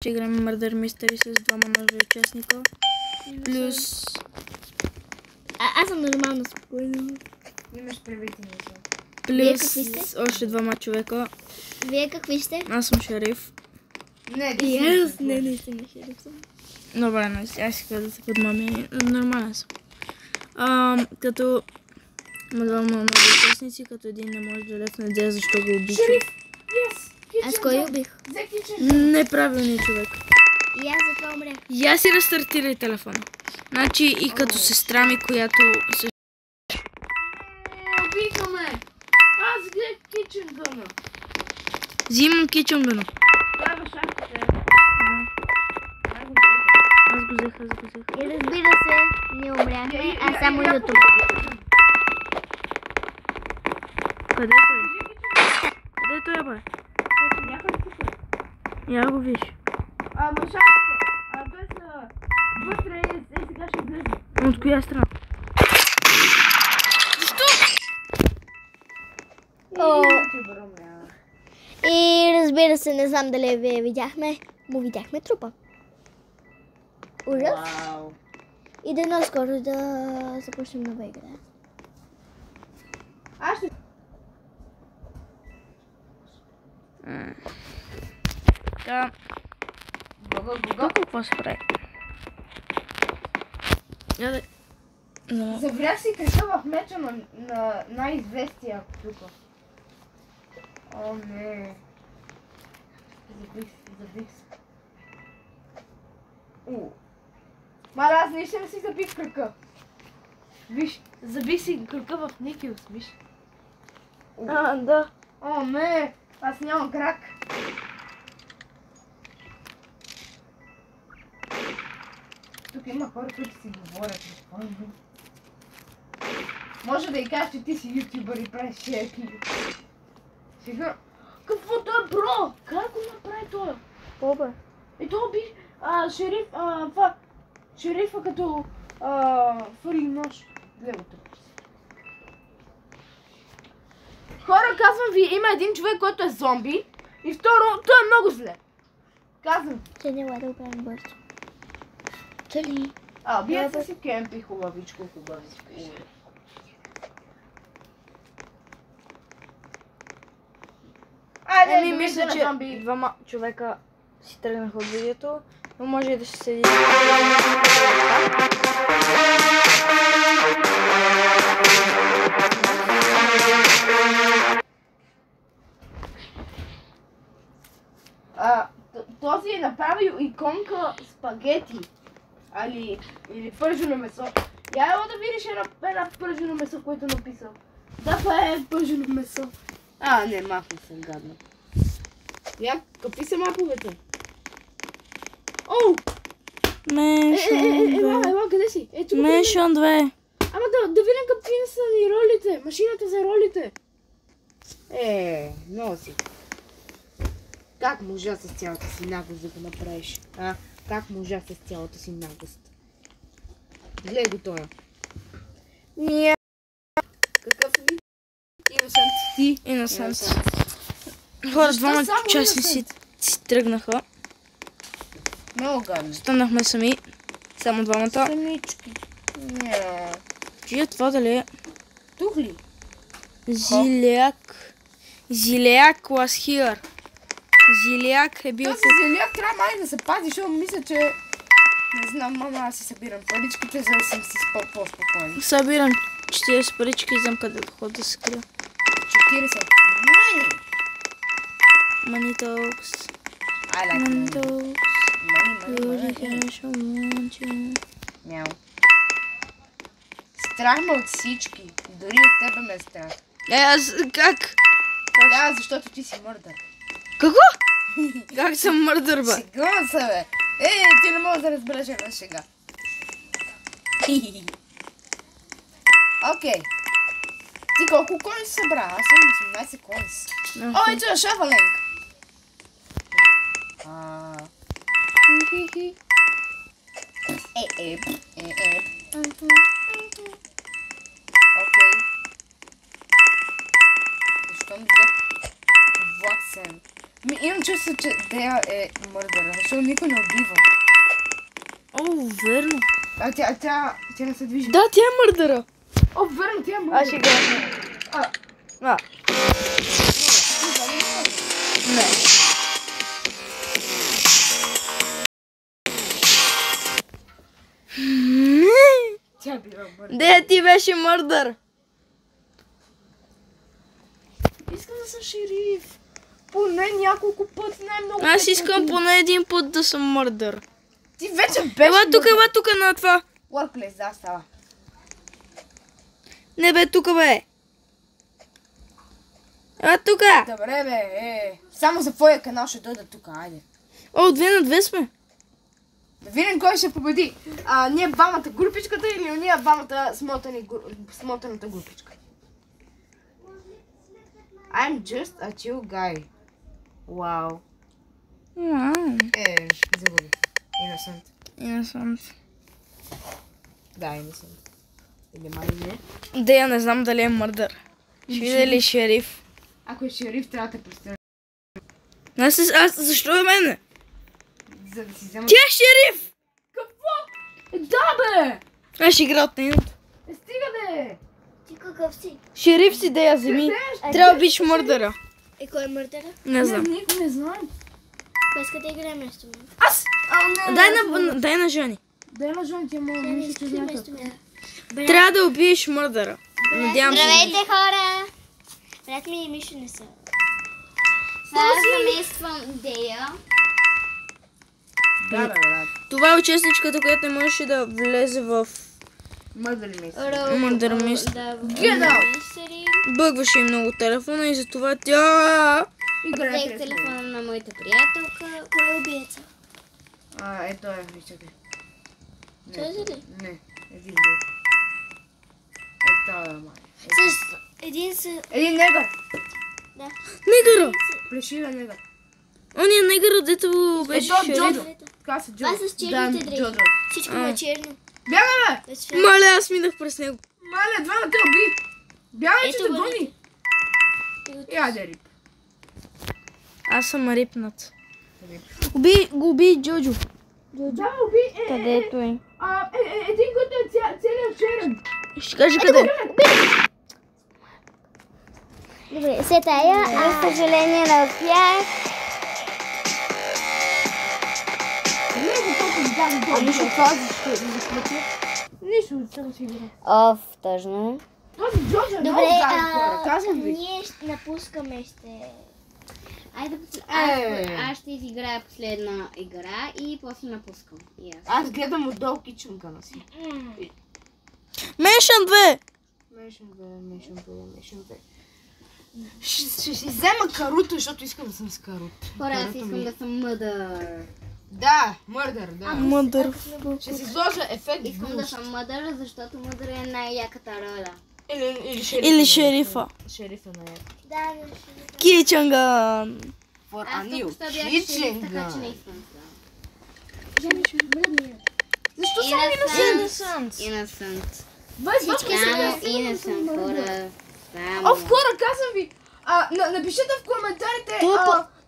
Ще играем Murder Mystery с двама нови участника. Плюс... Аз съм нормално спокойно. Имаш пребити мисъл. Плюс още двама човека. Вие какви сте? Аз съм шериф. Не, И аз не съм шериф съм. Добре, но аз исках да се подмами. Нормален съм. Като... Има двама нови участници, като един не може да лепне идея защо го убих. Шериф! Yes! Аз кой убих? За кичен. Неправилният човек. И аз за това умрях. И аз си рестартирай телефона. Значи и като сестра ми, която... Обикаме! Аз гледах кичен гъна. Взимам кичен гъна. Дава шапките. Аз го взех. И разбира се, не умряхме, а само YouTube. Къде е той? Къде е той, бе? Я го виж. Ама шапките. Той са вътре и сега ще влезе. От коя страна? И разбира се, не знам дали вие видяхме, му видяхме трупа. Ужас. Вау. И дано скоро да започнем нова игра. Аз ще... Да. Гого. Тук какво се прави? Заврях си кръка в меча на най-известия тук. О, не. Забих се. Маля, аз наистина си забих кръка. Виж, забих си кръка в Никиус, виж. Да. О, не, аз нямам крак. Тук има хора, които си говорят. Може да и кажеш, че ти си ютубър и правиш шерки. Сега... Какво той е бро? Как го направи той? Бобе. И то би... шериф... шерифа като... фърли нож. Левото. Хора, казвам ви, има един човек, който е зомби. И второ, той е много зле. Казвам. Че няма да оправим бързо. Чали? Бият си кемпи, хубавичко. Еми, мисля, че двама човека си тръгнаха от видеото, но може и да ще седи. Този е направил иконка спагети. Или пържено месо. Я ело да видиш една пържено месо, което е написал. Да, това е пържено месо. Не, махна съм гадна. Я, къпи се маповете. Оу! Ела, къде си? Меншон 2. Ама да видим какви са ни ролите. Машината за ролите. Много си. Как можа с цялата си наглост да го направиш? Как можа с цялата си наглост? Гледай го това. Ние. Какъв ли? Иносент. Ти? Иносент. Хора, двама участници си тръгнаха. Много гадно. Станахме сами. Само двамата. Самички. Чия това дали е? Тук ли? Зиляк. Зиляк was here. Зиляк е бил Този зеляк трябва май да се пази, защото мисля, че... Не знам, мама, аз си събирам паричките, за да съм си по-спокойен. Събирам 40 парички и знам къде да ходя да се крия. 40. Money! Money talks. I like Money money. talks. Money. Мяу. Страх ме от всички. Дори от тебе ме е страх. Аз как? Да, защото ти си мърдър. Какво? Как съм мърдър, бе? Шегувам се, бе. Ти не мога да разбереш една шега. Окей. Ти колко кони си събра? Аз съм 18 кони. О, ето е шафаленк. Окей. Защо ми взех Ватсен? Имам чувство, че Дея е мърдъра, защото никой не убива. О, верно. А тя не се движи. Да, тя е мърдъра. О, верно, тя е мърдъра. Аз ще играя. А. Не. Тя била мърдъра. Де ти беше мърдър? Искам да съм шериф. Поне няколко пъти, най-много. Аз искам поне един път да съм мърдър. Ти вече беше. Ела тук на това. Workplace, да, става. Не бе, тук бе. Ела тук. Добре, бе, само за твоя канал ще дойда тук, айде. О, 2 на 2 сме. Да видим кой ще победи. Ние двамата групичката или ние двамата смотаната групичка. I'm just a chill guy. Вау. Загуби. Innocent. Да, innocent. Или мали не. Де, я не знам дали е мърдър. Ще видя ли шериф. Ако е шериф, трябва да те представя. Аз защо е мене? За да си взема... Тя е шериф! Какво? Да, бе! Аз ще игра от нейното. Стига, бе! Ти какъв си? Шериф си, Дея, вземи. Трябва да биш мърдъра. И кой е мърдъра? Не знам. Никой не знам. Кой иска да играе вместо мен? Аз! Дай на Жони. Дай на Жони, тя мога да Не мисли, че искаш знае вместо какво. мен. Трябва да убиеш мърдъра. Надявам се. Здравейте, хора! Брат ми и Мишо не са. Аз замествам Дея. Да, бе, брат. Това е участничката, която не можеше да влезе в... Мърдали ми. Мърдър мист. Get out! Бъгваше и много телефона и затова тя... Взех телефона на моята приятелка. Кой е убиеца? Ето е, виждате. Той е ли? Не, един друг. Ето е, май. С един са... Един негър. Да. Негъра! Плешива негър. Ония негъра, дето беше шериф. Джодо. Така се Джодо. Това с черните дрехи. Джодо. Всичко му е черно. Бягаме! Без фен. Маля, аз минах през него. Маля, двама те уби. Бягаме, че те Ето гони. бъдете. Яде рип. Аз съм рипнат. Уби Джоджо. Да, уби. Където е? Един, който е целият черен. Ще кажа къде. Добре, се тая. За съжаление не успях. Не го толкова дам. Нищо това, защо заплати. Нищо, само си игра. Оф, тъжно. Този Джордж е много Добре, гаден хора, казвам ви. ние ще напускаме, ще... Айде, аз ще изиграя последна игра и после напускам. Аз гледам отдолу киченкана си. Меншън 2! Меншън 2. Ще си взема Каруто, защото искам да съм с Карут. Хора, аз искам да съм мъдър. Да, мърдър, да. Мъдър. Ще си сложа ефект Искам да буст. съм мъдър, защото мъдър е най-яката роля. Или шерифа. Шерифа на я. Да, не ще... Кичанган. For Аз Анил. тук бях шериф, така че не Киченган. искам това. Защо съм Innocent. Innocent. Само innocent, хора. Само. Хора, казвам ви. Напишете в коментарите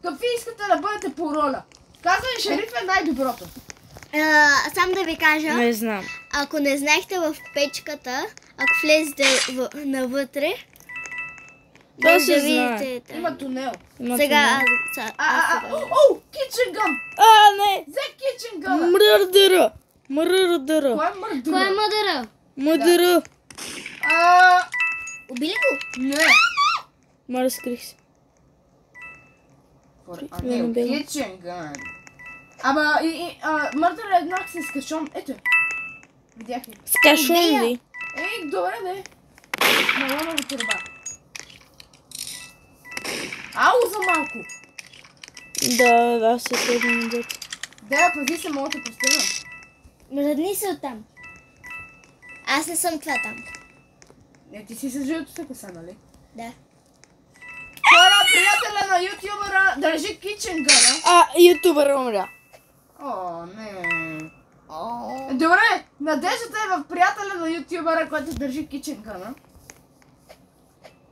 какви искате да бъдете по роля. Казвам ви, шериф е най-доброто. Сам да ви кажа, Не знам. ако не знаехте в печката, ако влезете навътре, То се да знае. видите. Има тунел. Сега Киченган. Не! Взе киченгана. Мърдъра. Кой е мърдър? Кой е мъдъра? Мърдъра. Убили го? Не. Ма разкрих се. For Не, не Анил. бе. Киченган. Мърдър е еднак с кашон. Ето. Видях ли? С кашон ли? Добре, не. Малона го турба. Ау за малко. Да, аз се седна на дете. Да, пази се, мога да те постигна. Мръдни се оттам. Аз не съм това там. Не, ти си с живото се коса, нали? Да. Хора, приятеля на ютубъра държи киченгана. Ютубър умря. О, не. Добре, надеждата е в приятеля на ютубъра, който държи киченгана.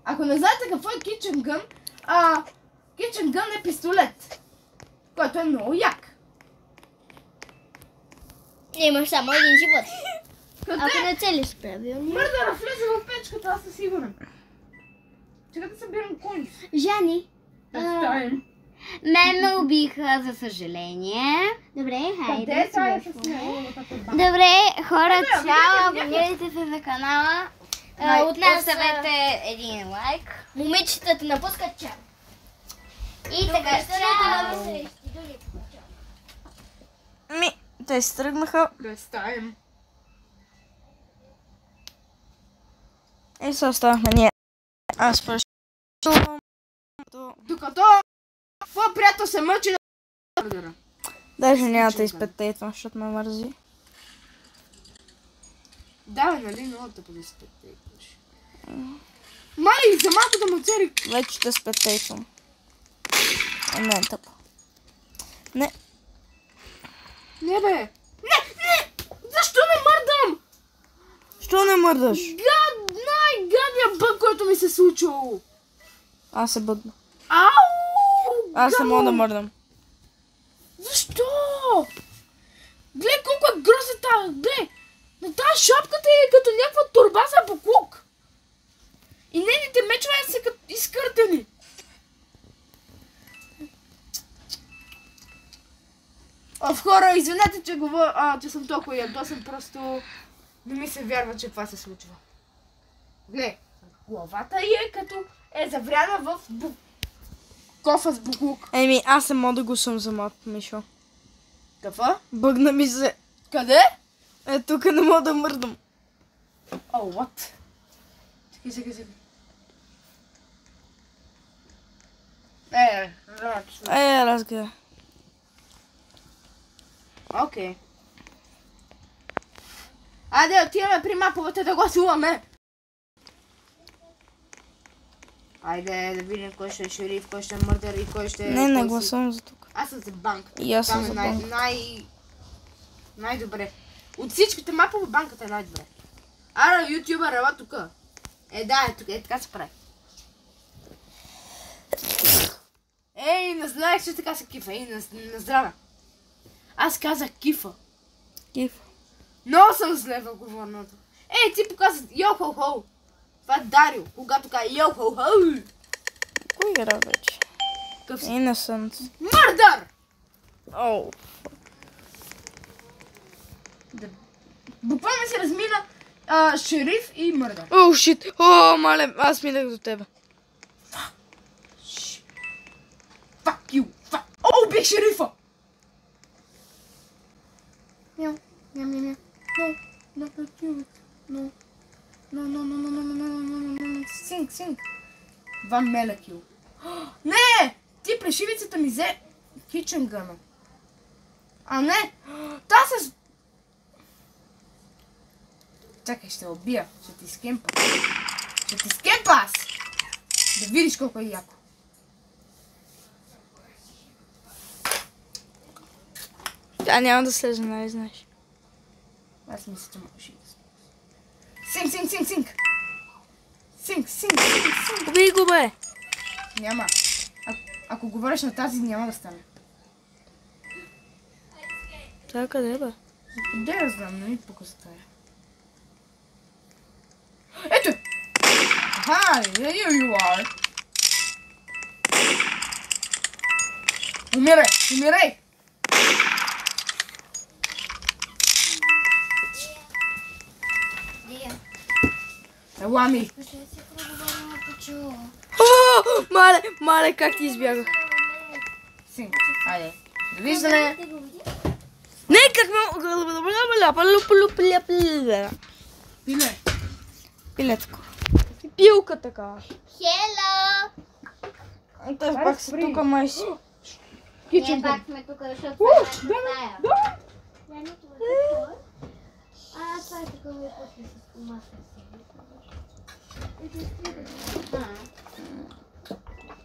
Ако не знаете какво е киченган, Kitchen Gun е пистолет, който е много як. Имаш само един живот. Къде? Ако не целиш правилно. Мърдъра влезе в печката, аз съм сигурен. Чакай да събирам кони. Жани, Представим. Мен ме убиха, за съжаление. добре, хайде. Къде е си тая вършваме. с неговата турба? Добре, хора, Къде? цяло, Някъде. абонирайте се за канала. От нас оставете един лайк. Момичетата напускат чат. И така, чао! Те се тръгнаха. Представим. И се останахме ние. Аз пръщувам. Докато твой приятел се мъчи да мърдъра. Даже няма да изпетейтвам, защото ме мързи. Да, бе, нали, много да бъде спектейкваш. Мали, за малко да му цели. Вече те спетейтвам. Не е тъпо. Не. Не, бе. Не! Защо не мърдам? Що не мърдаш? Най-гадният бъг, който ми се случило. Аз се бъдна. Ау! Аз не мога да гадно. мърдам. Защо? Гледай колко е грозен тази. Гледай. На тази шапката е като някаква торба за буклук. И нейните мечове са като изкъртени. Хора, извинете, че че съм толкова ядосен, просто не ми се вярва, че това се случва. Гледай, главата й е като е завряна в кофа с буклук. Еми, аз не мога да го съм за малко, Мишо. Какво? Бъгна ми се. Къде? Тук не мога да мърдам. О, what? Чакай. Relax. Разгледа. Окей. Айде, отиваме при маповете да гласуваме. Айде да видим кой ще е шериф, кой ще е мърдър и кой ще е... Не кой си- гласувам за тук. Аз съм за банката. И аз съм Там е за банка. най-добре. От всичките мапове банката е най-добре. Ара, ютубър, ела тука. Да, е тук, така се прави. Ей, не знаех, че така се кифа. Ей, на здраве. Аз казах кифа. Киф. Много съм зле в говорното. Ей, ти показа йо-хо-хо. Това е Дарио, когато каза йо-хо-хо. Кой игра вече? Къв си? Innocent. Мърдър! Оу. Буквално се размина шериф и мърдър. Оу, шит. О, мале, аз минах до тебе. Fuck you, fuck. О, убих шерифа! Мяу, мяу, мяу, мяу. No, not you. No. No. Синк. Ван Мелекил. Не! Ти плешивицата ми взе кичен гъна. А не! Та с... Чакай, ще убия. Ще ти скемпа. Аз! Да видиш колко е яко. Тя няма да слезе, нали знаеш. Аз мисля, че можеш и да Синк. Синк. Убий го, бе. Няма. Ако говориш на тази, няма да стане. Това къде, бе? Къде я знам, не ми пука за тая. Ето! Аха, here you are. Умирай! Ела ми! Мале, как ти избягах? Синк, айде. Довиждане! Не, как ме... Пиле! Пилетко. Пилка така. Хело! Той пак се тука май си. Ние пак сме тук, защото това е стая. Това е такова и после с маска си.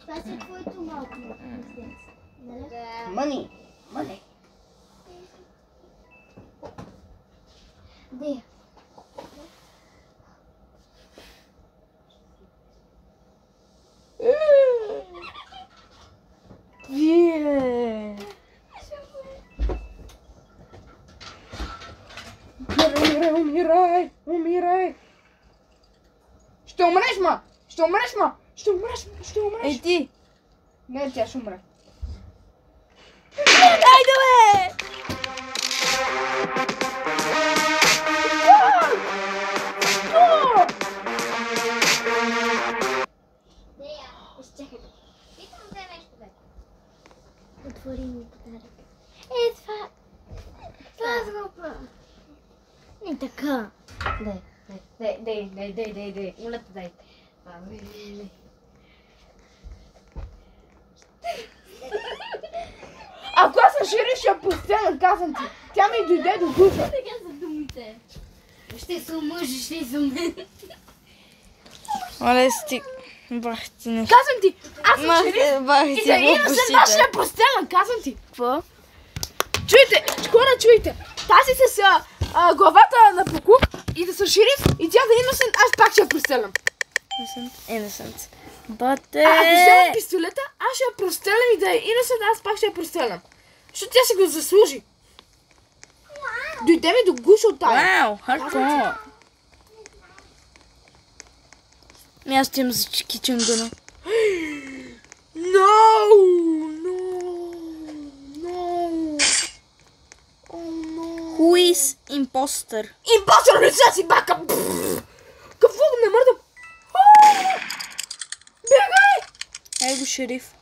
Това си твоето малко младенце. Нали? Мъни! Де? умирай, умирай. Ще умреш, ма! Ще умреш, ма! Ще умреш, ще умреш. Ей ти! Не, тя ще умре. Айде бе! Изчакай. Питам да вземеш подарък. Отвори ми подарък. Е, това... Това е згоба. Не така. Дай. Моля те, дай. Ако аз съм шире, ще я постелям, казвам ти. Тя ми дойде до душа. Така са думите. Ще се омъжиш ли за мен? Оле, стик. Бах ти не. Казвам ти, аз съм шире. Бах И ти за Innocent аз ще я постелям, казвам ти. Какво? Чуйте, хора, чуйте. Тази с главата на Покук и да съм шериф и тя да е Innocent, аз пак ще я прострелям. Innocent. Бате! Ако взема пистолета, аз ще я прострелям и да е Innocent, аз пак ще я прострелям. Защото тя си го заслужи. Дойде ми до гуша от тая. Вау, хардкор. Аз ти имам за кичен гъна. No! Who is imposter? Импостър, не са си бака! Какво не мърдам? Бягай! Ей го шериф.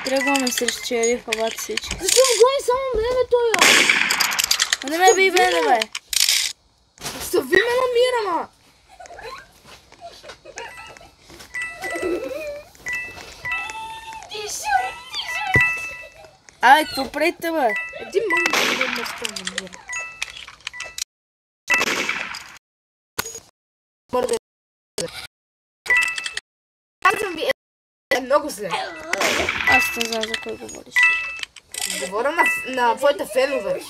Тръгваме срещу шерифа, бати всички. Защо го гони само мене, бе, той? Не ме би мене, бе. Съви ме намира, ма! Ай, какво правите, бе? Един момент да ме става намира. Мърде. Казвам ви, е много зле. Аз не знам за кой говориш. Говоря на твоите фенове.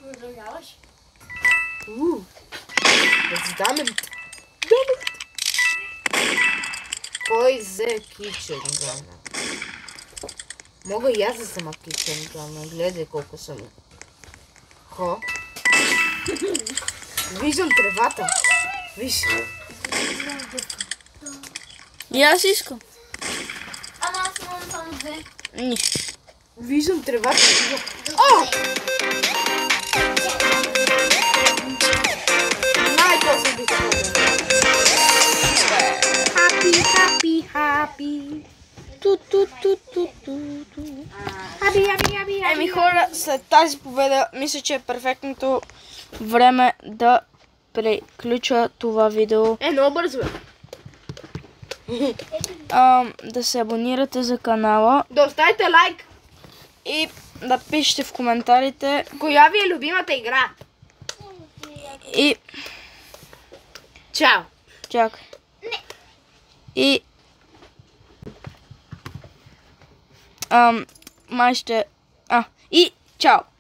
Продължаваш? Задаме. Кой взе кичен гана? Мога и аз да съм кичен гана. Гледай колко съм. Виждам тревата. Виж. И аз искам. Ама аз имам само две. Нищо. Виждам тревата. О! Най-после би се Happy. Ту. Еми хора, след тази победа мисля, че е перфектното време да приключа това видео. много бързо е. Да се абонирате за канала Да оставите лайк. и да пишете в коментарите Коя ви е любимата игра? и... Чао. Чакай. И... май ще... И чао!